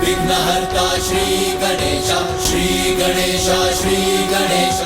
विघ्नहर्ता श्री गणेश, श्री गणेश, श्री गणेश।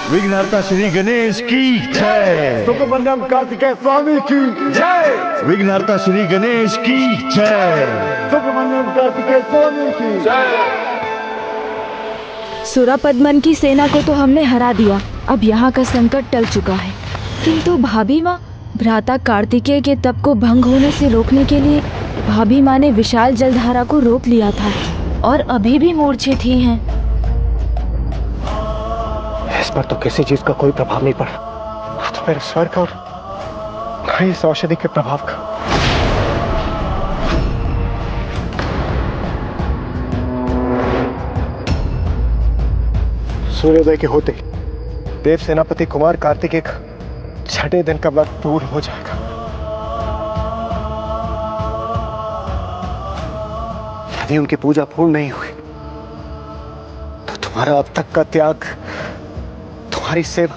विघ्नहर्ता श्री गणेश की जय। सुखबंधन कार्तिकेय स्वामी की जय। विघ्नहर्ता श्री गणेश की जय। सुखबंधन कार्तिकेय स्वामी की जय। सुरापद्मन की सेना को तो हमने हरा दिया, अब यहाँ का संकट टल चुका है। किंतु भाभी माँ, भ्राता कार्तिकेय के तप को भंग होने से रोकने के लिए भाभी माँ ने विशाल जलधारा को रोक लिया था और अभी भी मूर्छित ही हैं। इस पर तो किसी चीज का कोई प्रभाव नहीं पड़ा, तो फिर स्वर्ग और इस औषधि के प्रभाव का। सूर्योदय के होते देव सेनापति कुमार कार्तिकेय का 6ठे दिन का व्रत पूर्ण हो जाएगा। यदि उनकी पूजा पूर्ण नहीं हुई तो तुम्हारा अब तक का त्याग, तुम्हारी सेवा,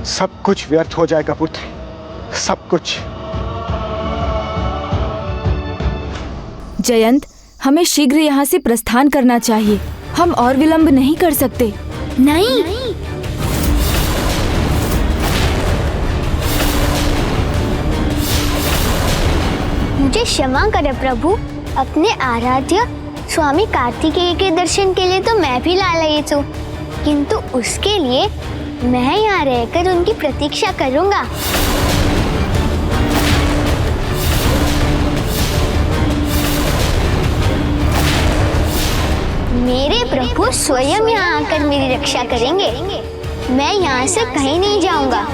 सब कुछ व्यर्थ हो जाएगा पुत्र, सब कुछ। जयंत, हमें शीघ्र यहाँ से प्रस्थान करना चाहिए, हम और विलंब नहीं कर सकते। नहीं, मुझे क्षमा करें प्रभु, अपने आराध्य स्वामी कार्तिकेय के दर्शन के लिए तो मैं भी लालायित हूँ, किंतु उसके लिए मैं यहाँ रहकर उनकी प्रतीक्षा करूँगा। मेरे प्रभु स्वयं यहाँ आकर मेरी रक्षा करेंगे, मैं यहाँ से कहीं नहीं जाऊँगा।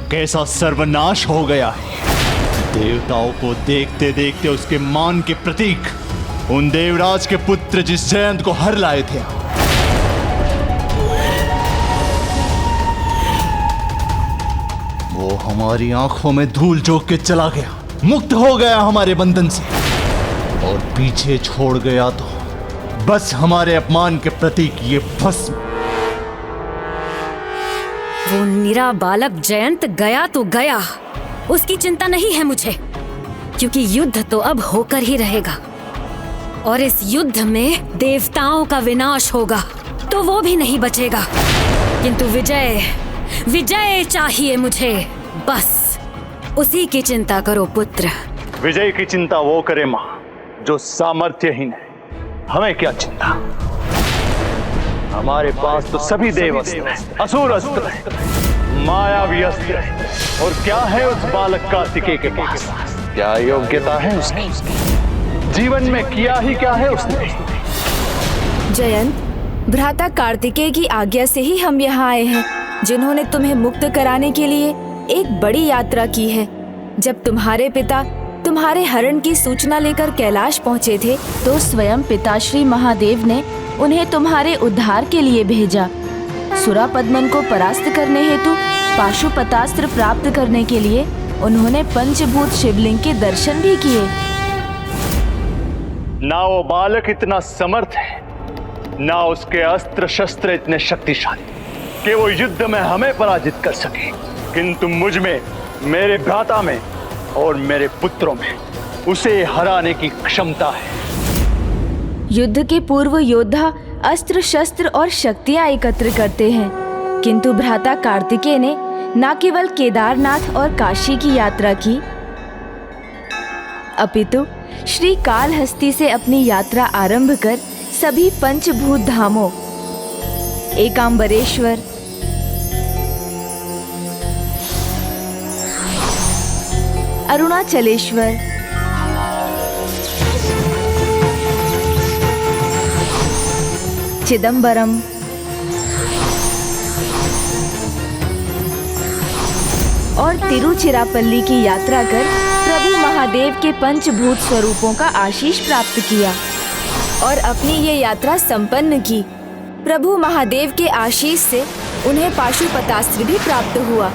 कैसा सर्वनाश हो गया है। देवताओं को देखते देखते उसके मान के प्रतीक उन देवराज के पुत्र जिस जयंत को हर लाए थे, वो हमारी आंखों में धूल झोंक के चला गया, मुक्त हो गया हमारे बंधन से, और पीछे छोड़ गया तो बस हमारे अपमान के प्रतीक ये भस्म। वो निरा बालक जयंत गया तो गया, उसकी चिंता नहीं है मुझे, क्योंकि युद्ध तो अब होकर ही रहेगा और इस युद्ध में देवताओं का विनाश होगा तो वो भी नहीं बचेगा। किंतु विजय, विजय चाहिए मुझे, बस उसी की चिंता करो पुत्र। विजय की चिंता वो करे मां जो सामर्थ्यहीन है, हमें क्या चिंता। हमारे पास तो सभी देव अस्त्र हैं, असुर अस्त्र हैं, मायावी अस्त्र हैं, और क्या है उस बालक कार्तिकेय के पास? क्या योग्यता है उसकी? जीवन में किया ही क्या है उसने? जयंत, भ्राता कार्तिकेय की आज्ञा से ही हम यहाँ आए हैं, जिन्होंने तुम्हें मुक्त कराने के लिए एक बड़ी यात्रा की है। जब तुम्हारे पिता तुम्हारे हरण की सूचना लेकर कैलाश पहुँचे थे तो स्वयं पिताश्री महादेव ने उन्हें तुम्हारे उद्धार के लिए भेजा। सुरापद्मन को परास्त करने हेतु पाशुपतास्त्र प्राप्त करने के लिए उन्होंने पंचभूत शिवलिंग के दर्शन भी किए। ना वो बालक इतना समर्थ है, ना उसके अस्त्र शस्त्र इतने शक्तिशाली कि वो युद्ध में हमें पराजित कर सके। किंतु मुझ में, मेरे भ्राता में और मेरे पुत्रों में उसे हराने की क्षमता है। युद्ध के पूर्व योद्धा अस्त्र शस्त्र और शक्तियां एकत्र करते हैं, किंतु भ्राता कार्तिकेय ने न केवल केदारनाथ और काशी की यात्रा की, अपितु श्री कालहस्ती से अपनी यात्रा आरंभ कर सभी पंचभूत धामों एकांबरेश्वर, अरुणाचलेश्वर, चिदंबरम, और तिरुचिरापल्ली की यात्रा कर प्रभु महादेव के पंचभूत स्वरूपों का आशीष प्राप्त किया और अपनी ये यात्रा संपन्न की। प्रभु महादेव के आशीष से उन्हें पाशुपतास्त्र भी प्राप्त हुआ।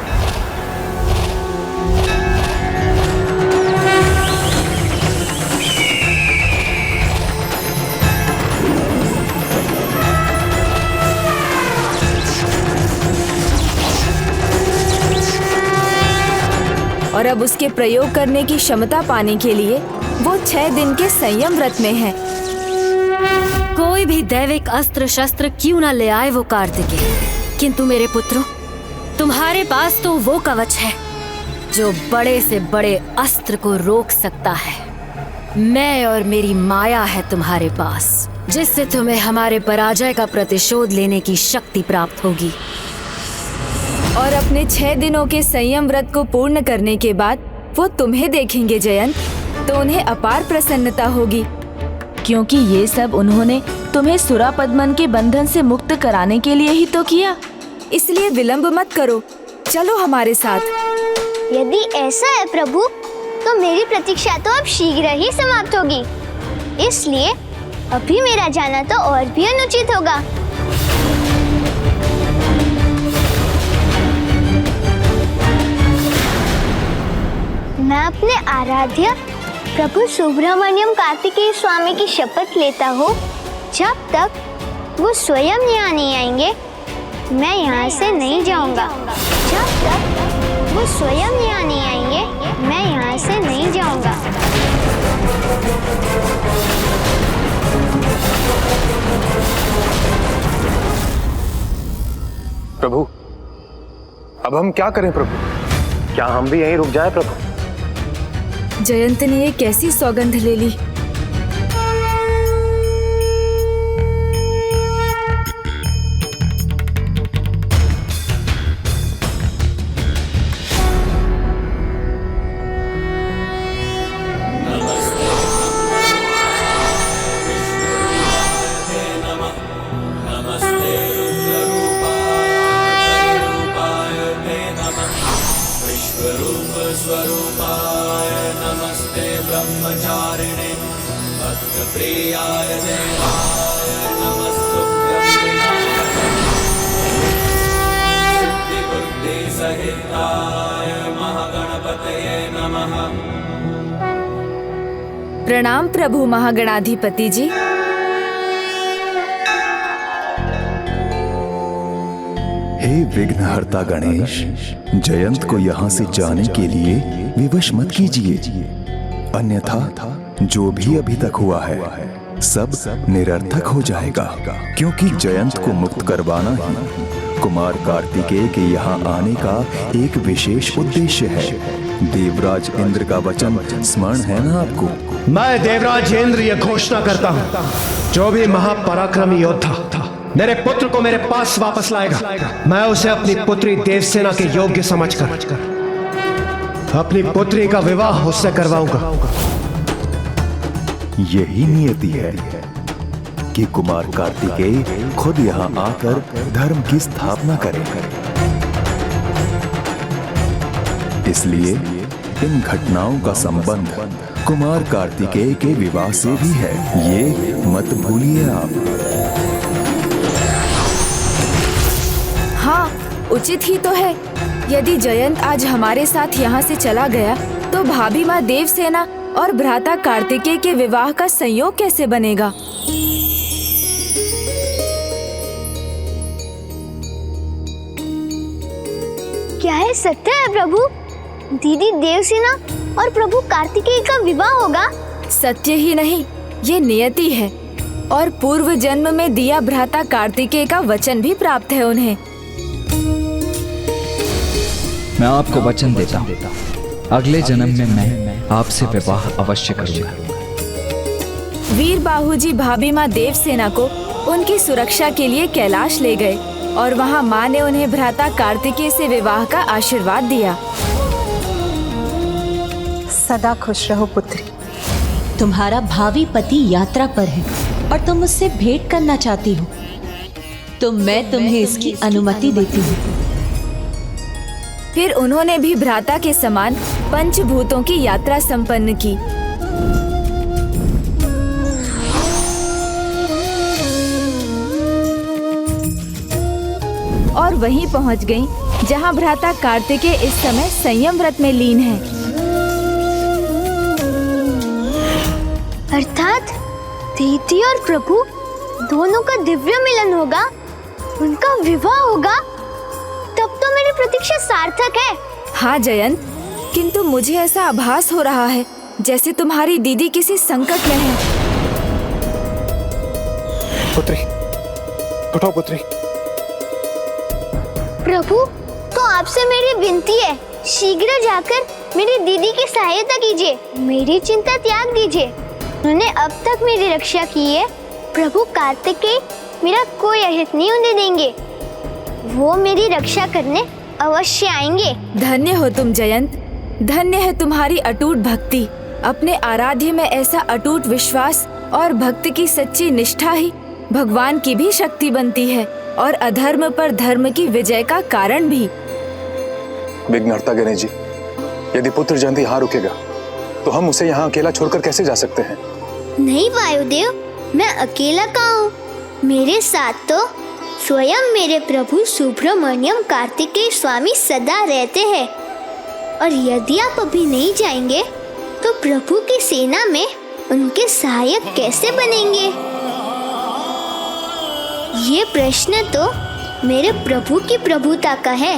और अब उसके प्रयोग करने की क्षमता पाने के लिए वो 6 दिन के संयम व्रत में है। कोई भी दैविक अस्त्र शस्त्र क्यों न ले आए वो कार्तिकेय, किंतु मेरे पुत्रों, तुम्हारे पास तो वो कवच है जो बड़े से बड़े अस्त्र को रोक सकता है। मैं और मेरी माया है तुम्हारे पास, जिससे तुम्हें हमारे पराजय का प्रतिशोध लेने की शक्ति प्राप्त होगी। और अपने 6 दिनों के संयम व्रत को पूर्ण करने के बाद वो तुम्हें देखेंगे जयंत, तो उन्हें अपार प्रसन्नता होगी, क्योंकि ये सब उन्होंने तुम्हें सुरापद्मन के बंधन से मुक्त कराने के लिए ही तो किया। इसलिए विलंब मत करो, चलो हमारे साथ। यदि ऐसा है प्रभु, तो मेरी प्रतीक्षा तो अब शीघ्र ही समाप्त होगी, इसलिए अभी मेरा जाना तो और भी अनुचित होगा। मैं अपने आराध्य प्रभु सुब्रमण्यम कार्तिकेय स्वामी की शपथ लेता हूँ, जब तक वो स्वयं यहाँ नहीं आएंगे, मैं यहाँ से नहीं जाऊँगा। जब तक वो स्वयं यहाँ नहीं आएंगे, मैं यहाँ से नहीं जाऊँगा। प्रभु, अब हम क्या करें प्रभु? क्या हम भी यहीं रुक जाएं प्रभु? जयंत ने ये कैसी सौगंध ले ली। स्वरूपाय नमस्ते ब्रह्मचारिणे भक्तप्रियाय देवाय नमस्तुभ्यं सिद्धिबुद्धिसहिताय महागणपतये नमः। प्रणाम प्रभु महागणाधिपति जी। हे विघ्नहर्ता गणेश, जयंत को यहाँ से जाने के लिए विवश मत कीजिए, अन्यथा जो भी अभी तक हुआ है सब निरर्थक हो जाएगा, क्योंकि जयंत को मुक्त करवाना ही कुमार कार्तिकेय के यहाँ आने का एक विशेष उद्देश्य है। देवराज इंद्र का वचन स्मरण है ना आपको? मैं देवराज इंद्र ये घोषणा करता हूँ, जो भी महापराक्रमी योद्धा मेरे पुत्र को मेरे पास वापस लाएगा, मैं उसे अपनी पुत्री देवसेना के योग्य समझकर अपनी पुत्री का विवाह उससे करवाऊंगा। यही नियति है कि कुमार कार्तिकेय खुद यहाँ आकर धर्म की स्थापना करें। इसलिए इन घटनाओं का संबंध कुमार कार्तिकेय के विवाह से भी है, ये मत भूलिए आप। हाँ, उचित ही तो है। यदि जयंत आज हमारे साथ यहाँ से चला गया तो भाभी माँ देवसेना और भ्राता कार्तिकेय के विवाह का संयोग कैसे बनेगा? क्या है सत्य है प्रभु? दीदी देवसेना और प्रभु कार्तिकेय का विवाह होगा? सत्य ही नहीं, ये नियति है और पूर्व जन्म में दिया भ्राता कार्तिकेय का वचन भी प्राप्त है उन्हें। मैं आपको वचन देता हूँ, अगले जन्म में मैं आपसे विवाह अवश्य करूंगा। वीर बाहूजी भाभी माँ देवसेना को उनकी सुरक्षा के लिए कैलाश ले गए और वहाँ माँ ने उन्हें भ्राता कार्तिकेय से विवाह का आशीर्वाद दिया। सदा खुश रहो पुत्री। तुम्हारा भावी पति यात्रा पर है और तुम उससे भेंट करना चाहती हो, तो मैं तुम्हें इसकी अनुमति देती हूँ। फिर उन्होंने भी भ्राता के समान पंचभूतों की यात्रा संपन्न की। और वहीं पहुंच गईं, जहां भ्राता कार्तिकेय इस समय संयम व्रत में लीन है। अर्थात दीदी और प्रभु दोनों का दिव्य मिलन होगा, उनका विवाह होगा, तब तो मेरी प्रतीक्षा सार्थक है। हाँ जयंत, किंतु मुझे ऐसा आभास हो रहा है जैसे तुम्हारी दीदी किसी संकट में है। पुत्री, उठो पुत्री। प्रभु, तो आपसे मेरी विनती है, शीघ्र जाकर मेरी दीदी की सहायता कीजिए, मेरी चिंता त्याग दीजिए। उन्होंने अब तक मेरी रक्षा की है। प्रभु कार्तिकेय मेरा कोई अहित नहीं होने देंगे, वो मेरी रक्षा करने अवश्य आएंगे। धन्य हो तुम जयंत, धन्य है तुम्हारी अटूट भक्ति। अपने आराध्य में ऐसा अटूट विश्वास और भक्ति की सच्ची निष्ठा ही भगवान की भी शक्ति बनती है और अधर्म पर धर्म की विजय का कारण भी। विघ्नहर्ता गणेश जी, यदि पुत्र जयंत यहाँ रुकेगा तो हम उसे यहाँ अकेला छोड़कर कैसे जा सकते हैं? नहीं वायुदेव, मैं अकेला कहाँ हूँ, मेरे साथ तो स्वयं मेरे प्रभु सुब्रमण्यम कार्तिकेय स्वामी सदा रहते हैं। और यदि आप अभी नहीं जाएंगे तो प्रभु की सेना में उनके सहायक कैसे बनेंगे? ये प्रश्न तो मेरे प्रभु की प्रभुता का है।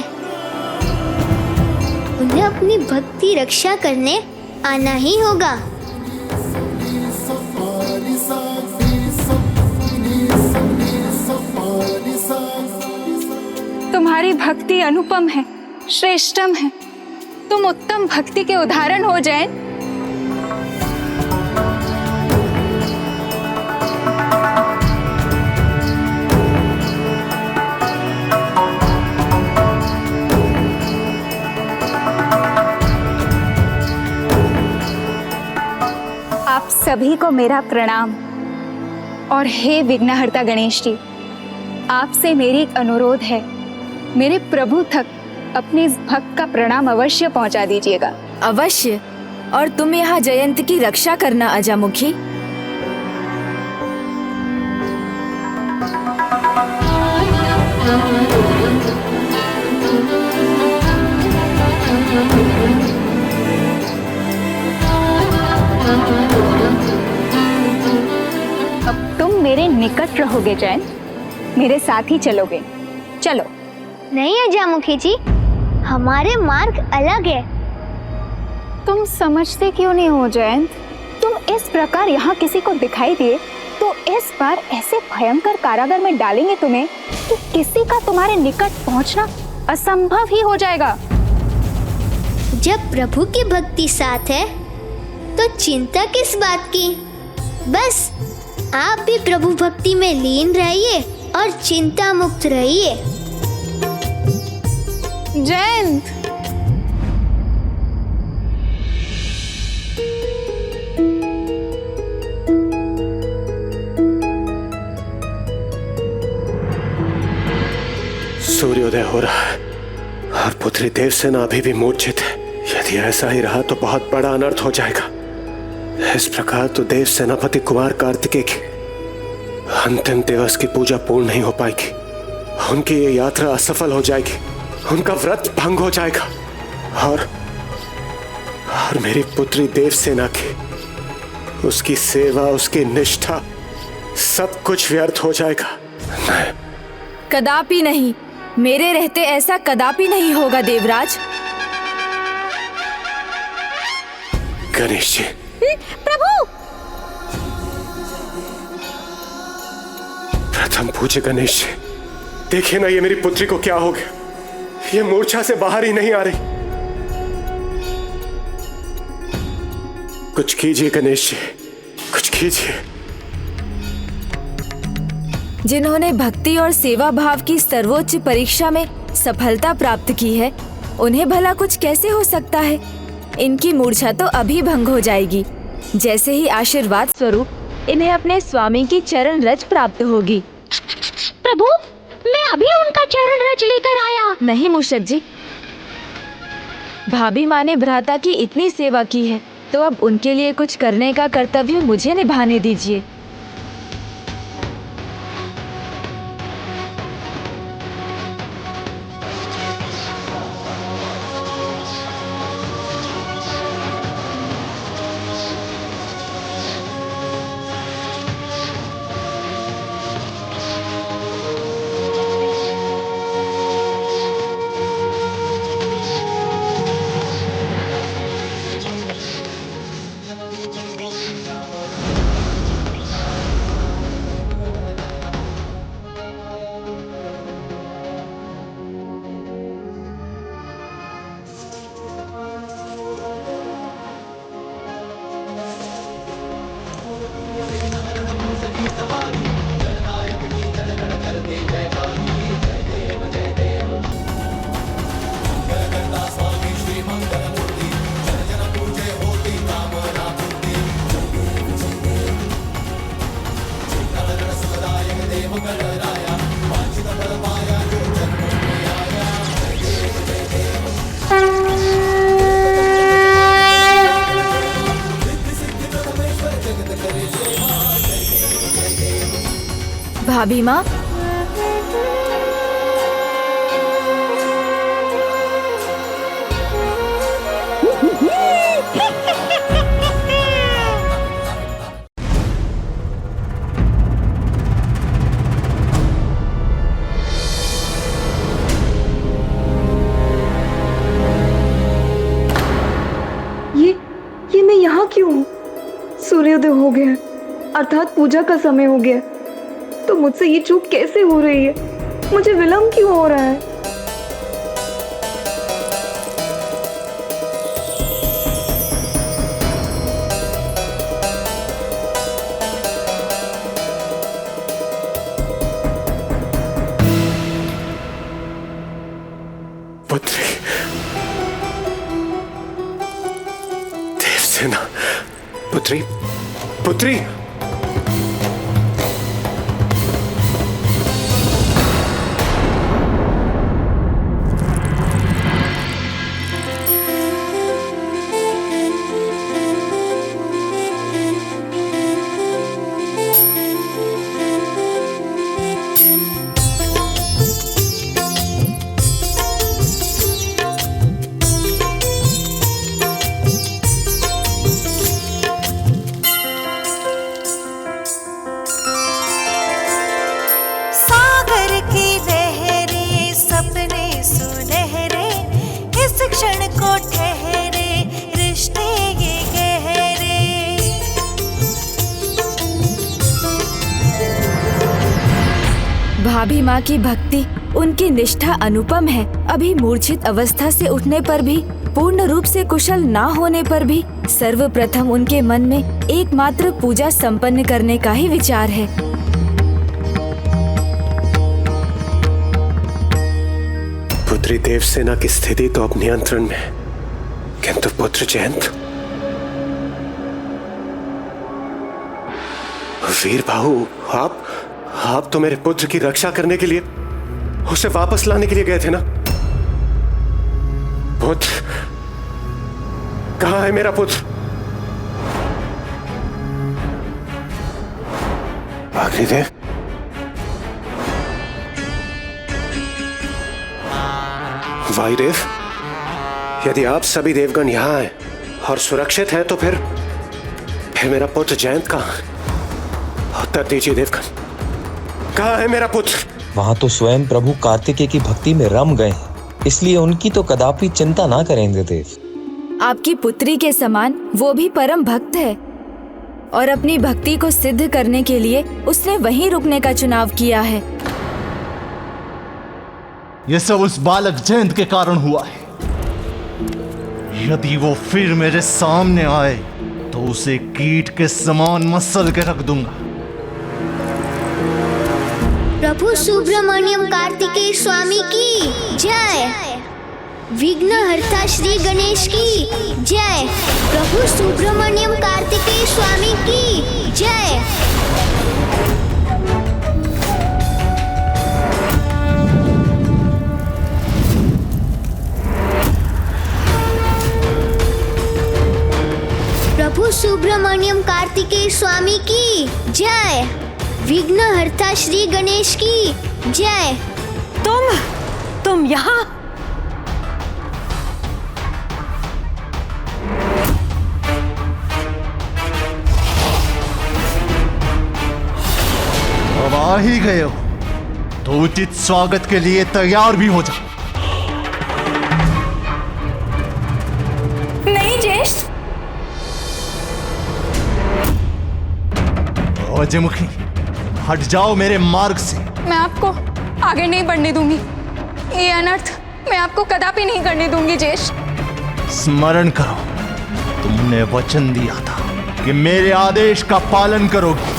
उन्हें अपनी भक्ति रक्षा करने आना ही होगा। तुम्हारी भक्ति अनुपम है, श्रेष्ठम है। तुम उत्तम भक्ति के उदाहरण हो जाए। आप सभी को मेरा प्रणाम। और हे विघ्नहर्ता गणेश जी, आपसे मेरी एक अनुरोध है, मेरे प्रभु तक अपने इस भक्त का प्रणाम अवश्य पहुंचा दीजिएगा। अवश्य। और तुम यहाँ जयंत की रक्षा करना अजामुखी। अब तुम मेरे निकट रहोगे जयंत, मेरे साथ ही चलोगे। चलो। नहीं अजामुखी जी, हमारे मार्ग अलग है। तुम समझते क्यों नहीं हो जयंत? तुम इस प्रकार यहाँ किसी को दिखाई दिए तो इस बार ऐसे भयंकर कारागार में डालेंगे तुम्हें कि किसी का तुम्हारे निकट पहुँचना असंभव ही हो जाएगा। जब प्रभु की भक्ति साथ है तो चिंता किस बात की? बस आप भी प्रभु भक्ति में लीन रहिए और चिंता मुक्त रहिए। जयंत, सूर्योदय हो रहा है और पुत्री देवसेना अभी भी मूर्छित है। यदि ऐसा ही रहा तो बहुत बड़ा अनर्थ हो जाएगा। इस प्रकार तो देव सेनापति कुमार कार्तिकेय की अंतिम दिवस की पूजा पूर्ण नहीं हो पाएगी, उनकी ये यात्रा असफल हो जाएगी। उनका व्रत भंग हो जाएगा और मेरी पुत्री देवसेना की, उसकी सेवा, उसकी निष्ठा, सब कुछ व्यर्थ हो जाएगा। कदापि नहीं, मेरे रहते ऐसा कदापि नहीं होगा देवराज। गणेश जी। प्रभु! प्रथम पूज्य गणेश जी, देखिए ना ये मेरी पुत्री को क्या हो गया। ये मूर्छा से बाहर ही नहीं आ रही। कुछ कीजिए गणेश जी, कुछ कीजिए। जिन्होंने भक्ति और सेवा भाव की सर्वोच्च परीक्षा में सफलता प्राप्त की है, उन्हें भला कुछ कैसे हो सकता है? इनकी मूर्छा तो अभी भंग हो जाएगी। जैसे ही आशीर्वाद स्वरूप इन्हें अपने स्वामी की चरण रज प्राप्त होगी। प्रभु, मैं अभी उनका चरण रज लेकर आया। नहीं मूषक जी, भाभी माँ ने भ्राता की इतनी सेवा की है, तो अब उनके लिए कुछ करने का कर्तव्य मुझे निभाने दीजिए। भाभी माँ, ये मैं यहाँ क्यों हूँ? सूर्योदय हो गया, अर्थात पूजा का समय हो गया, तो मुझसे ये चूक कैसे हो रही है? मुझे विलंब क्यों हो रहा है? पुत्री देवसेना, पुत्री, पुत्री। भाभी माँ की भक्ति, उनकी निष्ठा अनुपम है। अभी मूर्छित अवस्था से उठने पर भी, पूर्ण रूप से कुशल ना होने पर भी, सर्वप्रथम उनके मन में एकमात्र पूजा संपन्न करने का ही विचार है। पुत्री देवसेना की स्थिति तो अब नियंत्रण में है, किंतु पुत्र जयंत, वीर बाहु, आप तो मेरे पुत्र की रक्षा करने के लिए, उसे वापस लाने के लिए गए थे ना? पुत्र, कहाँ है मेरा पुत्र? अग्निदेव, वायुदेव, यदि आप सभी देवगण यहाँ हैं और सुरक्षित हैं तो फिर मेरा पुत्र जयंत कहाँ है? उत्तर दीजिए देवगण, कहाँ है मेरा पुत्र? वहां तो स्वयं प्रभु कार्तिकेय की भक्ति में रम गए हैं, इसलिए उनकी तो कदापि चिंता ना करेंगे देव। आपकी पुत्री के समान वो भी परम भक्त है और अपनी भक्ति को सिद्ध करने के लिए उसने वहीं रुकने का चुनाव किया है। ये सब उस बालक जयंत के कारण हुआ है। यदि वो फिर मेरे सामने आए तो उसे कीट के समान मसल के रख दूंगा। प्रभु सुब्रमण्यम कार्तिकेय स्वामी की जय। विघ्नहर्ता श्री गणेश की जय। प्रभु सुब्रमण्यम कार्तिकेय स्वामी की जय। प्रभु सुब्रमण्यम कार्तिकेय स्वामी की जय। विघ्नहर्ता श्री गणेश की जय। तुम यहाँ? अब आ ही गए हो तो उचित स्वागत के लिए तैयार भी हो जाओ। नहीं ज्येष्ठ। अजयमुखी, हट जाओ मेरे मार्ग से। मैं आपको आगे नहीं बढ़ने दूंगी। ये अनर्थ मैं आपको कदापि नहीं करने दूंगी ज्येष्ठ। स्मरण करो, तुमने वचन दिया था कि मेरे आदेश का पालन करोगे।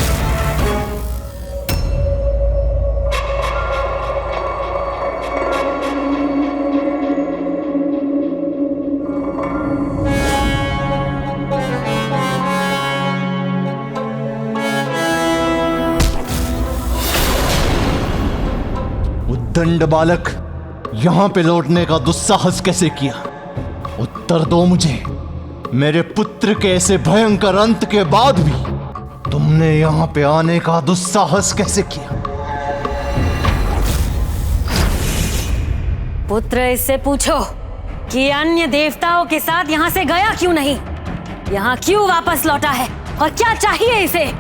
दंड बालक, यहां पे लौटने का दुस्साहस कैसे किया? उत्तर दो मुझे। मेरे पुत्र के ऐसे भयंकर अंत के बाद भी तुमने यहां पे आने का दुस्साहस कैसे किया? पुत्र, इससे पूछो कि अन्य देवताओं के साथ यहाँ से गया क्यों नहीं? यहाँ क्यों वापस लौटा है और क्या चाहिए इसे?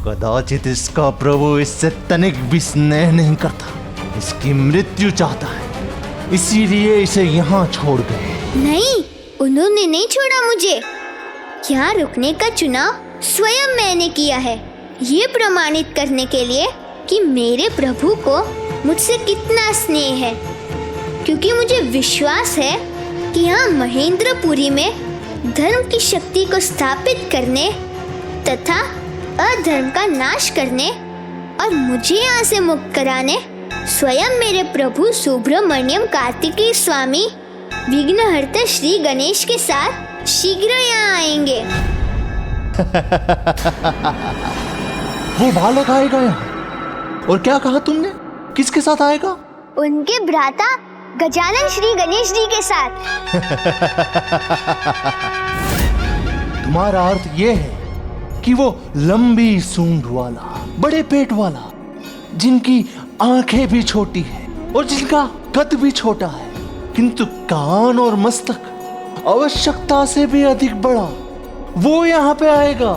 कदाचित इसका प्रभु इससे तनिक भी स्नेह नहीं करता, इसकी मृत्यु चाहता है, इसीलिए इसे यहाँ छोड़ गए। नहीं, उन्होंने नहीं छोड़ा मुझे। यहाँ रुकने का चुनाव स्वयं मैंने किया है, ये प्रमाणित करने के लिए कि मेरे प्रभु को मुझसे कितना स्नेह है। क्योंकि मुझे विश्वास है कि यहाँ महेंद्रपुरी में धर्म की शक्ति को स्थापित करने तथा अधर्म का नाश करने और मुझे यहाँ से मुक्त कराने स्वयं मेरे प्रभु सुब्रमण्यम कार्तिकेय स्वामी विघ्नहर्ता श्री गणेश के साथ शीघ्र यहाँ आएंगे। वो बालक आएगा यहाँ? और क्या कहा तुमने? किसके साथ आएगा? उनके भ्राता गजानन श्री गणेश जी के साथ। तुम्हारा अर्थ ये है कि वो लंबी सूंड वाला, बड़े पेट वाला, जिनकी आंखें भी छोटी है और जिनका कद भी छोटा है, किंतु कान और मस्तक आवश्यकता से भी अधिक बड़ा, वो यहाँ पे आएगा।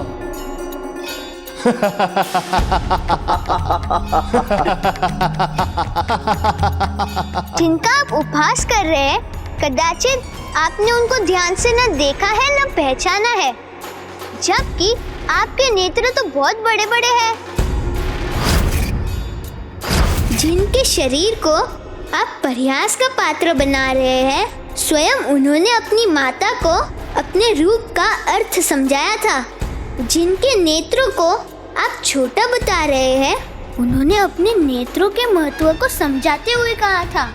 जिनका आप उपहास कर रहे हैं, कदाचित आपने उनको ध्यान से न देखा है न पहचाना है, जबकि आपके नेत्र तो बहुत बड़े बड़े हैं। जिनके शरीर को आप परिहास का पात्र बना रहे हैं, स्वयं उन्होंने अपनी माता को अपने रूप का अर्थ समझाया था। जिनके नेत्रों को आप छोटा बता रहे हैं, उन्होंने अपने नेत्रों के महत्व को समझाते हुए कहा था।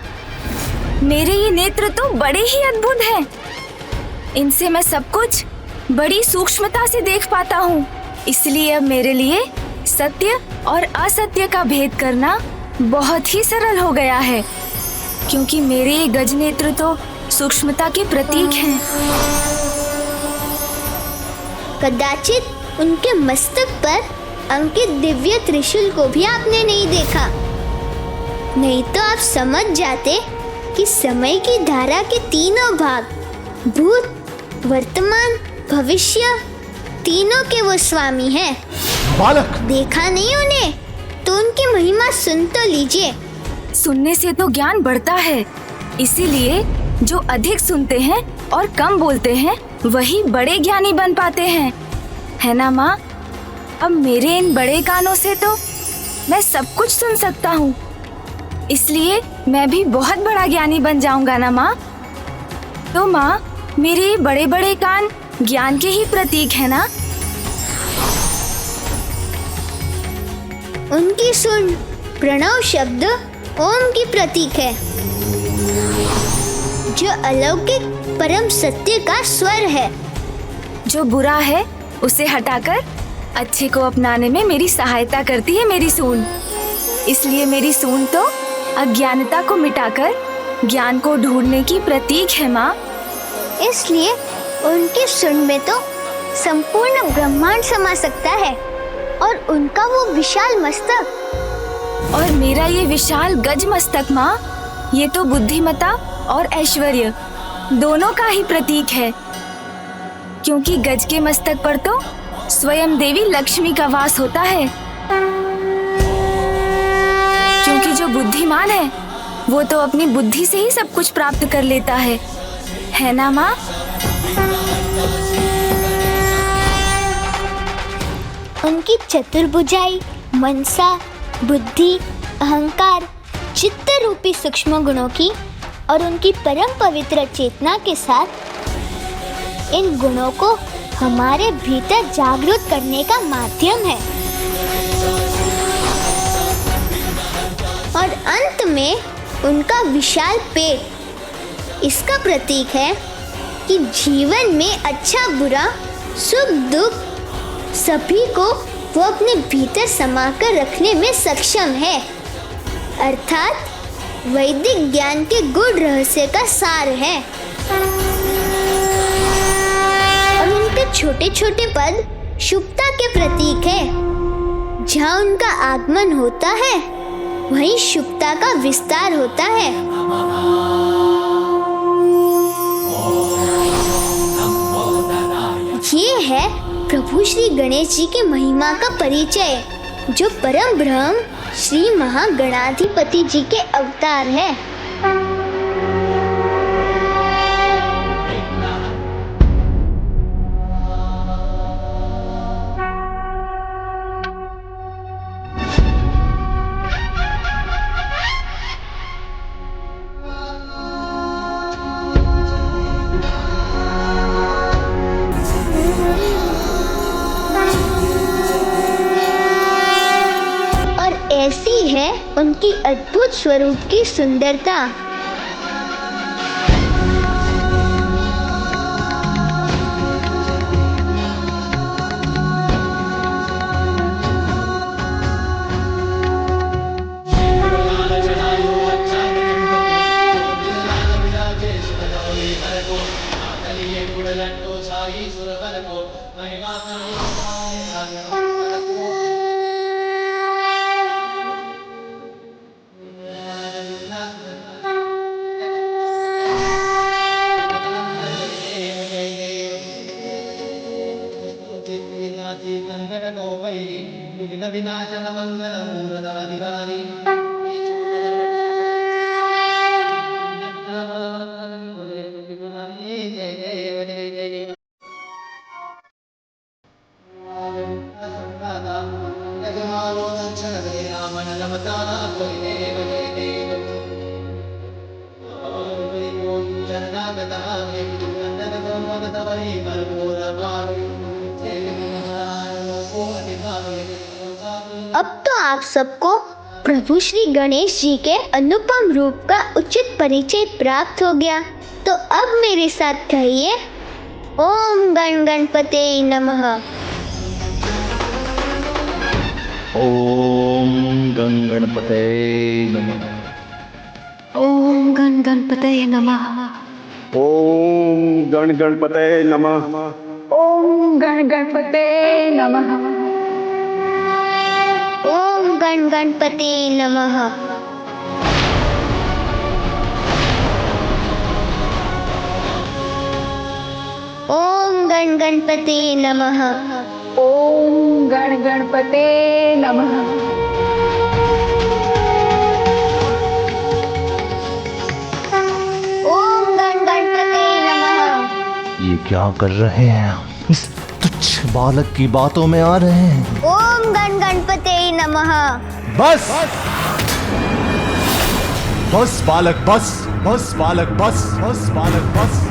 मेरे ये नेत्र तो बड़े ही अद्भुत हैं। इनसे मैं सब कुछ बड़ी सूक्ष्मता से देख पाता हूँ। इसलिए अब मेरे लिए सत्य और असत्य का भेद करना बहुत ही सरल हो गया है, क्योंकि मेरे ये गज नेत्र तो सूक्ष्मता के प्रतीक हैं। कदाचित उनके मस्तक पर अंकित दिव्य त्रिशूल को भी आपने नहीं देखा। नहीं तो आप समझ जाते कि समय की धारा के तीनों भाग, भूत, वर्तमान, भविष्य, तीनों के वो स्वामी हैं। बालक, देखा नहीं उन्हें? तो उनकी महिमा सुन तो लीजिए। सुनने से तो ज्ञान बढ़ता है, इसीलिए जो अधिक सुनते हैं और कम बोलते हैं वही बड़े ज्ञानी बन पाते हैं, है ना माँ? अब मेरे इन बड़े कानों से तो मैं सब कुछ सुन सकता हूँ, इसलिए मैं भी बहुत बड़ा ज्ञानी बन जाऊंगा ना माँ? तो माँ, मेरे ये बड़े बड़े कान ज्ञान के ही प्रतीक है ना? उनकी सुन प्रणव शब्द ओम की प्रतीक है, जो अलौकिक परम सत्य का स्वर है। जो बुरा है उसे हटाकर अच्छे को अपनाने में मेरी सहायता करती है मेरी सूंड। इसलिए मेरी सूंड तो अज्ञानता को मिटाकर ज्ञान को ढूंढने की प्रतीक है माँ। इसलिए उनकी सुन में तो संपूर्ण ब्रह्मांड समा सकता है, और उनका वो विशाल मस्तक और मेरा ये विशाल गज मस्तक माँ, ये तो बुद्धिमता और ऐश्वर्य दोनों का ही प्रतीक है, क्योंकि गज के मस्तक पर तो स्वयं देवी लक्ष्मी का वास होता है। क्योंकि जो बुद्धिमान है वो तो अपनी बुद्धि से ही सब कुछ प्राप्त कर लेता है ना माँ? उनकी चतुर्भुजाई, मनसा, बुद्धि, अहंकार, चित्त रूपी सूक्ष्म गुणों की और उनकी परम पवित्र चेतना के साथ इन गुणों को हमारे भीतर जागृत करने का माध्यम है। और अंत में उनका विशाल पेट इसका प्रतीक है कि जीवन में अच्छा बुरा, सुख दुख सभी को वो अपने भीतर समाकर रखने में सक्षम है, अर्थात वैदिक ज्ञान के गूढ़ रहस्य का सार है। और उनके छोटे छोटे पद शुभता के प्रतीक है। जहाँ उनका आगमन होता है वहीं शुभता का विस्तार होता है। ये है प्रभु श्री गणेश जी की महिमा का परिचय, जो परम ब्रह्म श्री महागणाधिपति जी के अवतार है। ऐसी है उनकी अद्भुत स्वरूप की सुंदरता। अब तो आप सबको प्रभु श्री गणेश जी के अनुपम रूप का उचित परिचय प्राप्त हो गया। तो अब मेरे साथ कहिए, ओम गण गणपते नमः। ओम गण गणपते नमः। ओम गण गणपते नमः। ओम गण गणपते नमः। ओम गण गणपते नमः। ओम गण गणपते नमः। ओम गण गणपते नमः। ओम गण गणपते नमः। ओम गण गणपते नमः। ये क्या कर रहे हैं? इस तुच्छ बालक की बातों में आ रहे हैं। ओम गण गणपते नमः। बस बस बालक बस, बस बालक बस, बस बालक बस।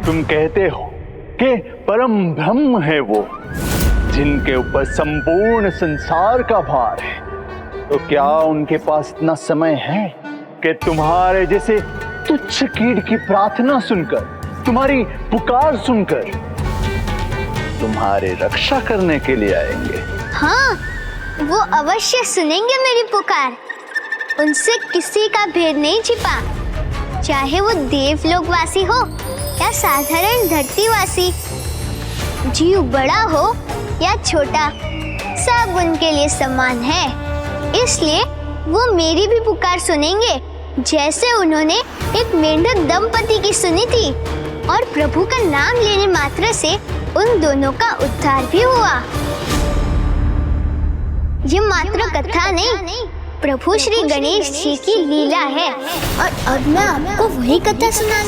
तुम कहते हो कि परम ब्रह्म है वो, जिनके ऊपर संपूर्ण संसार का भार है, तो क्या उनके पास इतना समय है कि तुम्हारे जैसे तुच्छ कीड़ की प्रार्थना सुनकर, तुम्हारी पुकार सुनकर तुम्हारे रक्षा करने के लिए आएंगे? हाँ, वो अवश्य सुनेंगे मेरी पुकार। उनसे किसी का भेद नहीं छिपा, चाहे वो देवलोकवासी हो या साधारण धरतीवासी, जीव बड़ा हो या छोटा, सब उनके लिए समान है। इसलिए वो मेरी भी पुकार सुनेंगे, जैसे उन्होंने एक मेंढक दंपति की सुनी थी, और प्रभु का नाम लेने मात्र से उन दोनों का उद्धार भी हुआ। ये मात्र कथा नहीं, प्रभु श्री गणेश जी की लीला है। और अब मैं आपको वही कथा सुनाने